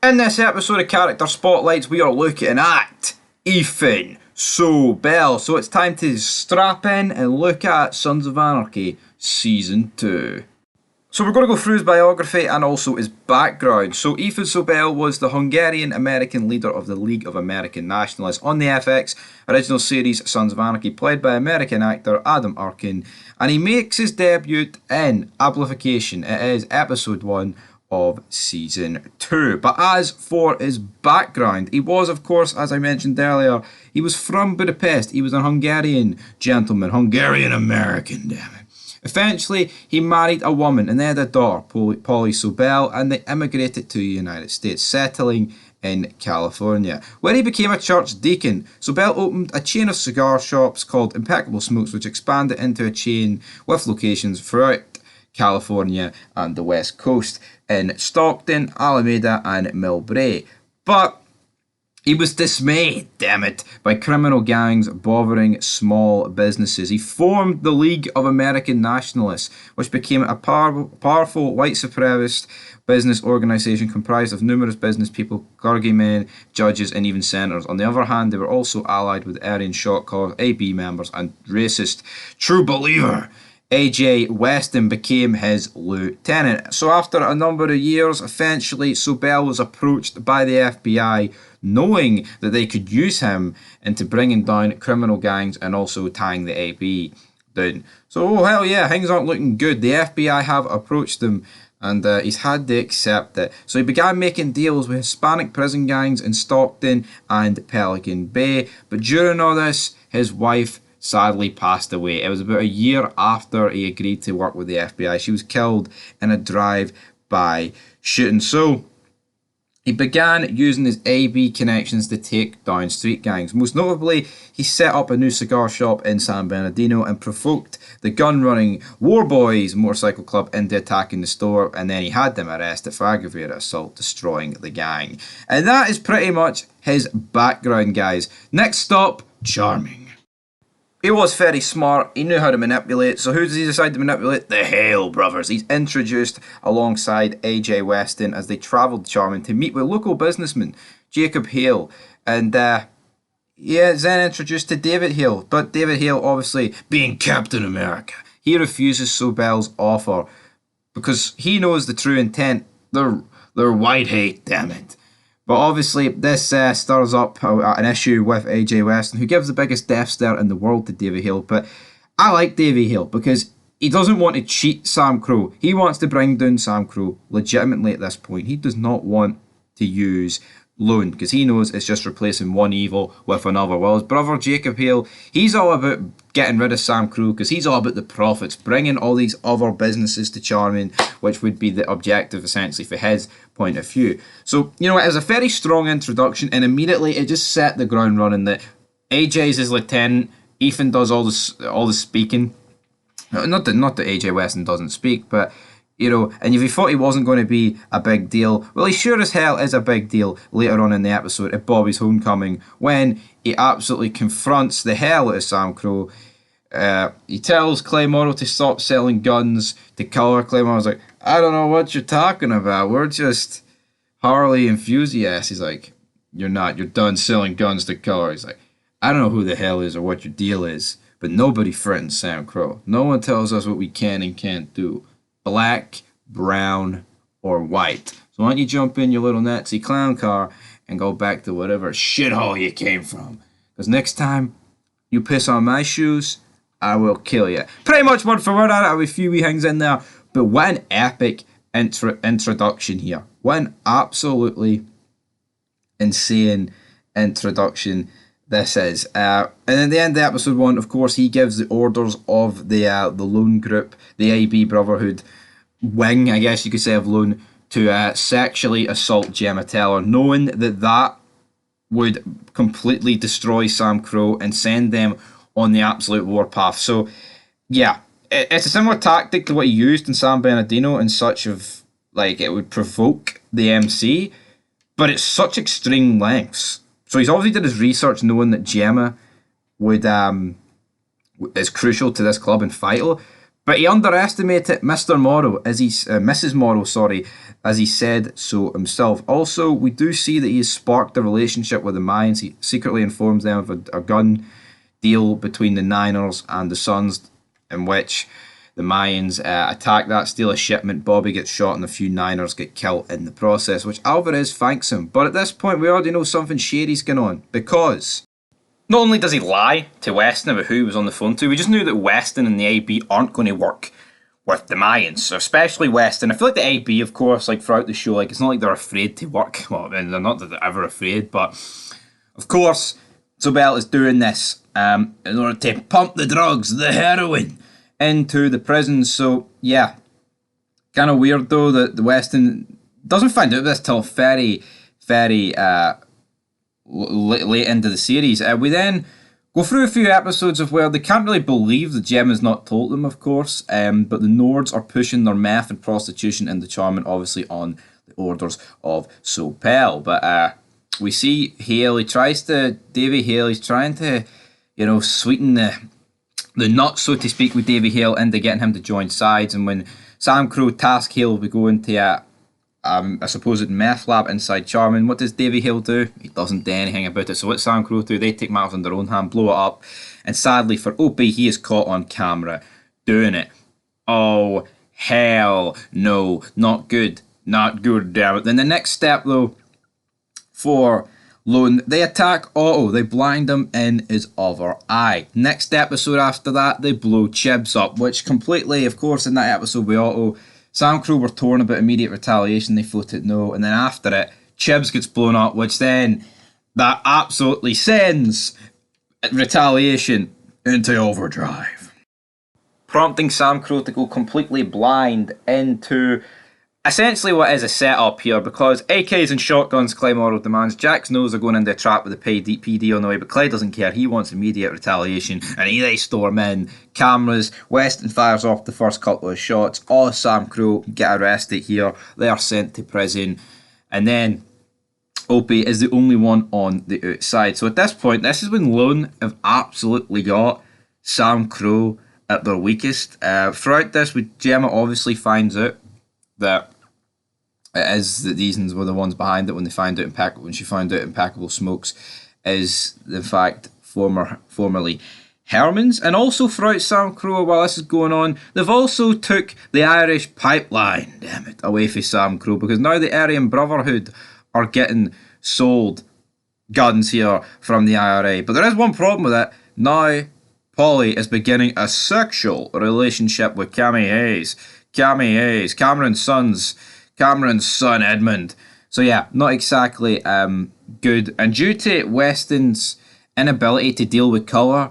In this episode of Character Spotlights, we are looking at Ethan Zobelle. So it's time to strap in and look at Sons of Anarchy Season 2. So we're going to go through his biography and also his background. So Ethan Zobelle was the Hungarian-American leader of the League of American Nationalists on the FX original series Sons of Anarchy, played by American actor Adam Arkin. And he makes his debut in Amplification. It is episode 1 of season 2. But as for his background, he was, of course, as I mentioned earlier, he was from Budapest. He was a Hungarian gentleman, Hungarian-American, damn it. Eventually, he married a woman and they had a daughter, Polly Zobelle, and they immigrated to the United States, settling in California, where he became a church deacon. Zobelle opened a chain of cigar shops called Impeccable Smokes, which expanded into a chain with locations throughout California and the West Coast in Stockton, Alameda, and Millbrae. But he was dismayed, damn it, by criminal gangs bothering small businesses. He formed the League of American Nationalists, which became a powerful white supremacist business organisation comprised of numerous business people, clergymen, judges, and even senators. On the other hand, they were also allied with Aryan shot callers, AB members, and racist true believer A.J. Weston became his lieutenant. So after a number of years, eventually Zobelle was approached by the FBI, knowing that they could use him into bringing down criminal gangs and also tying the AB down. So, oh hell yeah, things aren't looking good. The FBI have approached him and he's had to accept it. So he began making deals with Hispanic prison gangs in Stockton and Pelican Bay. But during all this, his wife sadly passed away. It was about a year after he agreed to work with the FBI. She was killed in a drive-by shooting. So he began using his AB connections to take down street gangs. Most notably, he set up a new cigar shop in San Bernardino and provoked the gun-running War Boys motorcycle club into attacking the store, and then he had them arrested for aggravated assault, destroying the gang. And that is pretty much his background, guys. Next stop, Charming. He was very smart, he knew how to manipulate, so who does he decide to manipulate? The Hale brothers. He's introduced alongside A.J. Weston as they travelled to Charming to meet with local businessman Jacob Hale. And then introduced to David Hale, but David Hale obviously being Captain America. He refuses Zobelle's offer because he knows the true intent. They're white hate, damn it. But obviously, this stirs up an issue with A.J. Weston, who gives the biggest death stare in the world to David Hale. But I like David Hale because he doesn't want to cheat Sam Crow. He wants to bring down Sam Crow legitimately at this point. He does not want to use Lone because he knows it's just replacing one evil with another. Well, his brother Jacob Hale, he's all about getting rid of Sam Crow because he's all about the profits, bringing all these other businesses to Charming, which would be the objective essentially for his point of view. So, you know, it was a very strong introduction and immediately it just set the ground running that AJ's his lieutenant, Ethan does all the speaking. Not that AJ Weston doesn't speak, but you know, and if you thought he wasn't going to be a big deal, well, he sure as hell is a big deal later on in the episode at Bobby's homecoming when he absolutely confronts the hell out of Sam Crow. He tells Clay Morrow to stop selling guns to Color. Clay Morrow's like, I don't know what you're talking about. We're just Harley enthusiasts. He's like, you're not. You're done selling guns to Color. He's like, I don't know who the hell is or what your deal is, but nobody threatens Sam Crow. No one tells us what we can and can't do. Black, brown, or white. So why don't you jump in your little Nazi clown car and go back to whatever shithole you came from. Because next time you piss on my shoes, I will kill you. Pretty much word for word. I have a few wee things in there. But what an epic introduction here. What an absolutely insane introduction this is. And at the end of episode 1, of course, he gives the orders of the Lone Group, the AB Brotherhood wing, I guess you could say, of Lone, to sexually assault Gemma Teller, knowing that would completely destroy Sam Crow and send them on the absolute warpath. So, yeah, it's a similar tactic to what he used in San Bernardino and such of, like, it would provoke the MC, but it's such extreme lengths. So he's obviously did his research knowing that Gemma is crucial to this club and vital, But he underestimated Mr. Morrow, Mrs. Morrow, as he said so himself. Also, we do see that he has sparked a relationship with the Mayans. He secretly informs them of a gun deal between the Niners and the Sons, in which the Mayans attack that, steal a shipment, Bobby gets shot, and a few Niners get killed in the process, which Alvarez thanks him. But at this point, we already know something shady's going on, because not only does he lie to Weston about who he was on the phone to, we just knew that Weston and the AB aren't going to work with the Mayans, so especially Weston. I feel like the AB, of course, like throughout the show, like it's not like they're afraid to work. Well, I mean, they're not that they're ever afraid, but of course, Zobelle is doing this in order to pump the drugs, the heroin, into the prisons. So yeah, kind of weird though that the Weston doesn't find out this till very, very late into the series. We then go through a few episodes of where they can't really believe that Gemma's not told them, of course, but the Nords are pushing their meth and prostitution into Charmin, obviously on the orders of Zobelle. But we see Davy Haley's trying to, sweeten the nut, so to speak, with Davy Hale into getting him to join sides. And when Sam Crow task Hale to go into a supposed meth lab inside Charmin, what does Davy Hale do? He doesn't do anything about it. So what Sam Crow do? They take matters in their own hand, blow it up, and sadly for Opie, he is caught on camera doing it. Oh, hell no. Not good. Not good, damn it. Then the next step, though, for Lone, they attack Otto. They blind him in his other eye. Next episode after that, they blow Chibs up, which completely, of course, in that episode with Otto, Sam Crow were torn about immediate retaliation. They voted no. And then after it, Chibs gets blown up, which then that absolutely sends retaliation into overdrive, prompting Sam Crow to go completely blind into essentially what is a setup here, because AKs and shotguns claim oral demands. Jax knows they're going into a trap with the PD on the way, but Clay doesn't care. He wants immediate retaliation, and they storm in. Cameras, Weston fires off the first couple of shots. All Sam Crow get arrested here. They are sent to prison, and then Opie is the only one on the outside. So at this point, this is when Lone have absolutely got Sam Crow at their weakest. Throughout this, Gemma obviously finds out that it is that these were the ones behind it when she found out Impeccable Smokes is in fact formerly Herman's. And also throughout Sam Crow, while this is going on, they've also took the Irish pipeline, damn it, away from Sam Crow, because now the Aryan Brotherhood are getting sold guns here from the IRA. But there is one problem with it. Now Polly is beginning a sexual relationship with Cammy Hayes, Cameron's son Edmund. So yeah, not exactly good. And due to Weston's inability to deal with colour,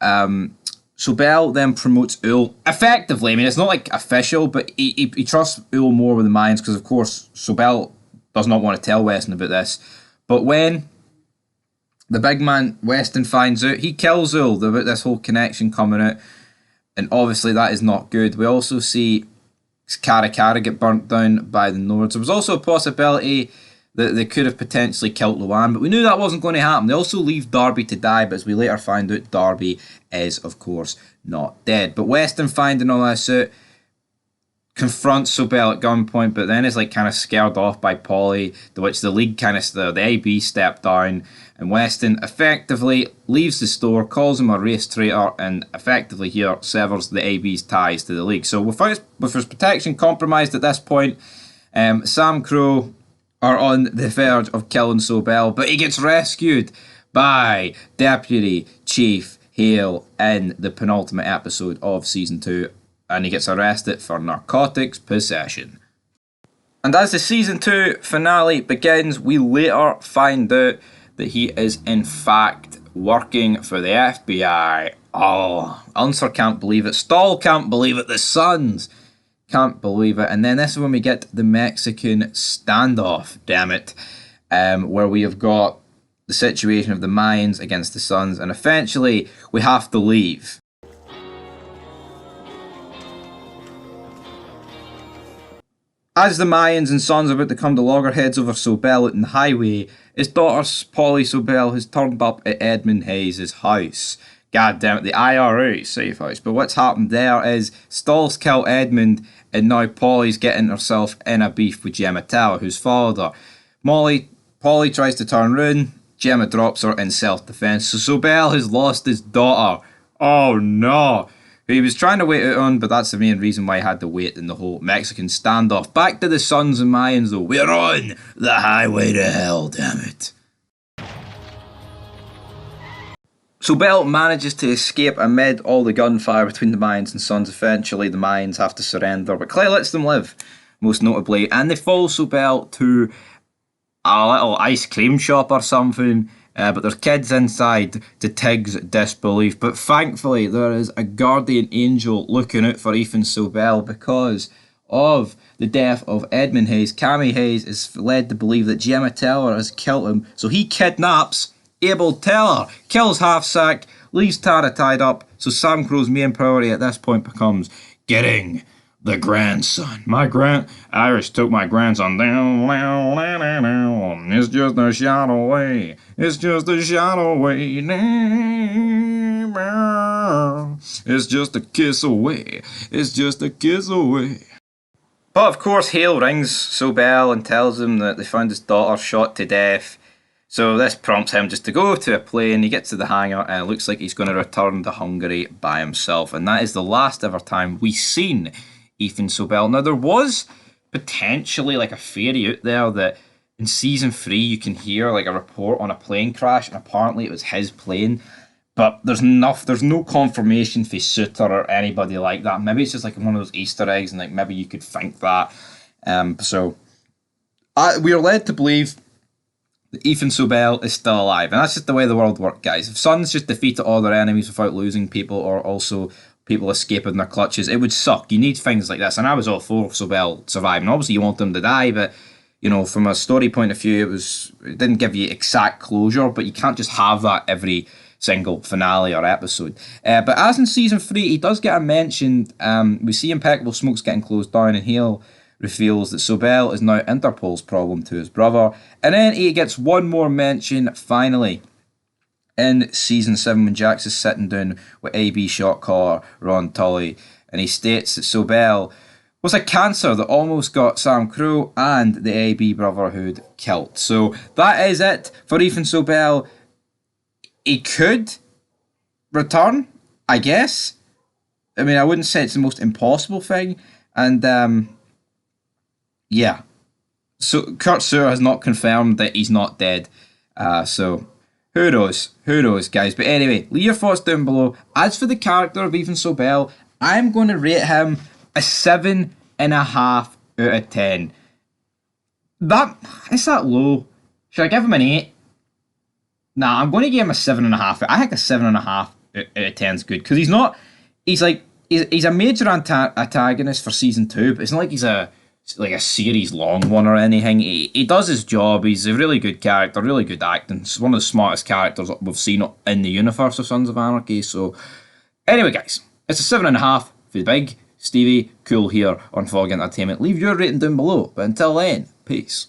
Zobelle then promotes Ul effectively. I mean, it's not like official, but he trusts Ul more with the Mayans, because of course Zobelle does not want to tell Weston about this. But when the big man Weston finds out, he kills Ul about this whole connection coming out, and obviously that is not good. We also see Cara get burnt down by the Nords. There was also a possibility that they could have potentially killed Luan, but we knew that wasn't going to happen. They also leave Darby to die, but as we later find out, Darby is, of course, not dead. But Weston, finding all this out, confronts Zobelle at gunpoint, but then is kind of scared off by Polly, to which the League the AB step down, and Weston effectively leaves the store, calls him a race traitor, and effectively here severs the AB's ties to the League. So with his protection compromised at this point, Sam Crow are on the verge of killing Zobelle, but he gets rescued by Deputy Chief Hale in the penultimate episode of Season 2, and he gets arrested for narcotics possession. And as the Season 2 finale begins, we later find out that he is in fact working for the FBI. Oh, Unser can't believe it. Stahl can't believe it. The Sons can't believe it. And then this is when we get the Mexican standoff, damn it, where we have got the situation of the Mayans against the Sons, and eventually we have to leave. As the Mayans and Sons are about to come to loggerheads over Zobelle out in the highway, his daughter Polly Zobelle has turned up at Edmund Hayes' house. God damn it, the IRA safe house. But what's happened there is Stahl's killed Edmund, and now Polly's getting herself in a beef with Gemma Teller, who's followed her. Polly tries to turn rude. Gemma drops her in self-defense. So Zobelle has lost his daughter. Oh no. He was trying to wait it on, but that's the main reason why he had to wait in the whole Mexican standoff. Back to the Sons and Mayans though. We're on the highway to hell, damn it. Zobelle manages to escape amid all the gunfire between the Mayans and Sons. Eventually the Mayans have to surrender, but Clay lets them live, most notably, and they follow Zobelle to a little ice cream shop or something, but there's kids inside, to Tig's disbelief. But thankfully there is a guardian angel looking out for Ethan Zobelle because of the death of Edmund Hayes. Cammy Hayes is led to believe that Gemma Teller has killed him, so he kidnaps Abel Teller, kills Half-Sack, leaves Tara tied up, so Sam Crow's main priority at this point becomes getting the grandson. Iris took my grandson down. It's just a shot away. It's just a shot away. It's just a kiss away. It's just a kiss away. But of course, Hale rings Zobelle and tells him that they found his daughter shot to death. So this prompts him just to go to a plane. He gets to the hangar and it looks like he's going to return to Hungary by himself. And that is the last ever time we've seen Ethan Zobelle. Now there was potentially like a theory out there that in season 3 you can hear like a report on a plane crash and apparently it was his plane. But there's no confirmation for Suter or anybody like that. Maybe it's just like one of those Easter eggs and like maybe you could think that. We are led to believe that Ethan Zobelle is still alive. And that's just the way the world works, guys. If Sons just defeated all their enemies without losing people or also people escaping their clutches, it would suck. You need things like this. And I was all for Zobelle surviving. Obviously, you want them to die, but, you know, from a story point of view, it didn't give you exact closure, but you can't just have that every single finale or episode. But as in season 3, he does get a mention. We see Impeccable Smoke's getting closed down, and Hale reveals that Zobelle is now Interpol's problem to his brother. And then he gets one more mention, finally, in season 7 when Jax is sitting down with AB shot caller Ron Tully, and he states that Zobelle was a cancer that almost got Sam Crow and the AB Brotherhood killed. So that is it for Ethan Zobelle. He could return, I guess. I mean, I wouldn't say it's the most impossible thing. And, yeah. So Kurt Sutter has not confirmed that he's not dead. So who knows? Who knows, guys? But anyway, leave your thoughts down below. As for the character of Ethan Zobelle, I'm going to rate him a 7.5 out of 10. Is that low? Should I give him an 8? Nah, I'm going to give him a 7.5. I think a 7.5 out of 10 is good because he's a major antagonist for season 2, but it's not like he's a series long one or anything. He does his job. He's a really good character, really good acting. He's one of the smartest characters we've seen in the universe of Sons of Anarchy. So anyway, guys, it's a 7.5 for the big Stevie Cool here on Fog Entertainment. Leave your rating down below. But until then, peace.